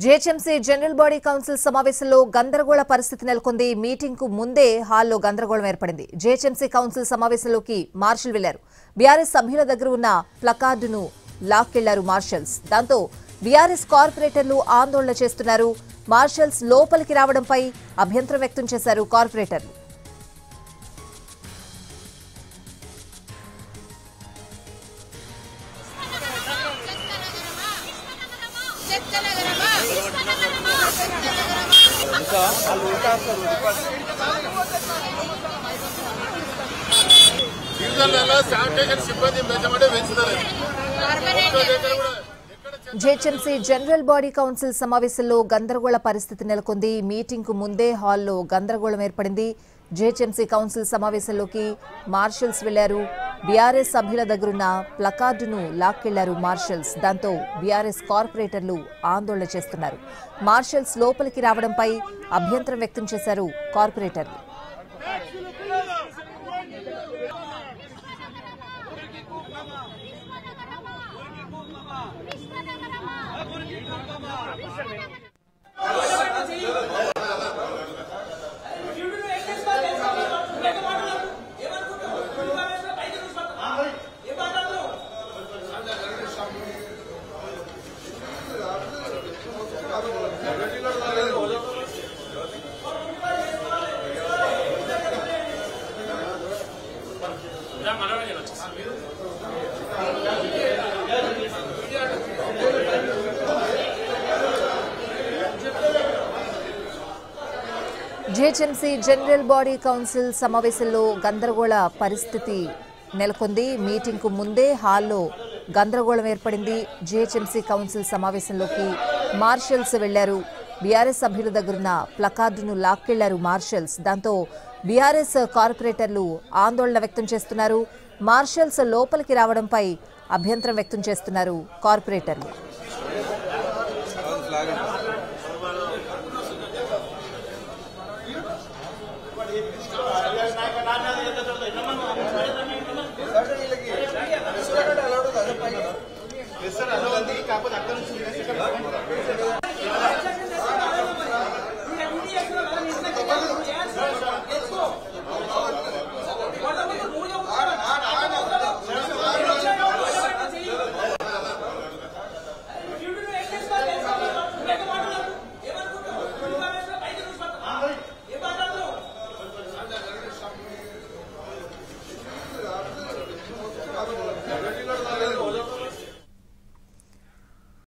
GHMC general body council సమావేశంలో గందరగోళ పరిస్థితి నెలకొంది. మీటింగ్ కు ముందే హాల్లో గందరగోళం ఏర్పడింది. జీహెచ్ఎంసీ కౌన్సిల్ సమావేశంలోకి మార్షల్ వెళ్లారు. బీఆర్ఎస్ సభ్యుల దగ్గర ఉన్న ప్లకార్డును లాక్కెళ్లారు మార్షల్స్. దాంతో బీఆర్ఎస్ కార్పొరేటర్లు ఆందోళన చేస్తున్నారు. మార్షల్స్ లోపలికి రావడంపై అభ్యంతరం వ్యక్తం చేశారు కార్పొరేటర్లు. జీహెచ్ఎంసీ జనరల్ బాడీ కౌన్సిల్ సమావేశంలో గందరగోళ పరిస్థితి నెలకొంది. మీటింగ్ కు ముందే హాల్లో గందరగోళం ఏర్పడింది. జీహెచ్ఎంసీ కౌన్సిల్ సమావేశంలోకి మార్షల్స్ వెళ్లారు. బీఆర్ఎస్ సభ్యుల దగ్గరున్న ప్లకార్డును లాక్కెళ్లారు మార్షల్స్. దాంతో బీఆర్ఎస్ కార్పొరేటర్లు ఆందోళన చేస్తున్నారు. మార్షల్స్ లోపలికి రావడంపై అభ్యంతరం వ్యక్తం చేశారు కార్పొరేటర్లు. జీహెచ్ఎంసీ జనరల్ బాడీ కౌన్సిల్ సమావేశంలో గందరగోళ పరిస్థితి నెలకొంది. మీటింగ్ కు ముందే హాల్లో గందరగోళం ఏర్పడింది. జీహెచ్ఎంసీ కౌన్సిల్ సమావేశంలోకి మార్షల్స్ వెళ్లారు. బీఆర్ఎస్ సభ్యుల దగ్గరున్న ప్లకార్డును లాక్కెళ్లారు మార్షల్స్. దాంతో బీఆర్ఎస్ కార్పొరేటర్లు ఆందోళన వ్యక్తం చేస్తున్నారు. మార్షల్స్ లోపలికి రావడంపై అభ్యంతరం వ్యక్తం చేస్తున్నారు కార్పొరేటర్లు. కాకపోతే అక్కడ నుంచి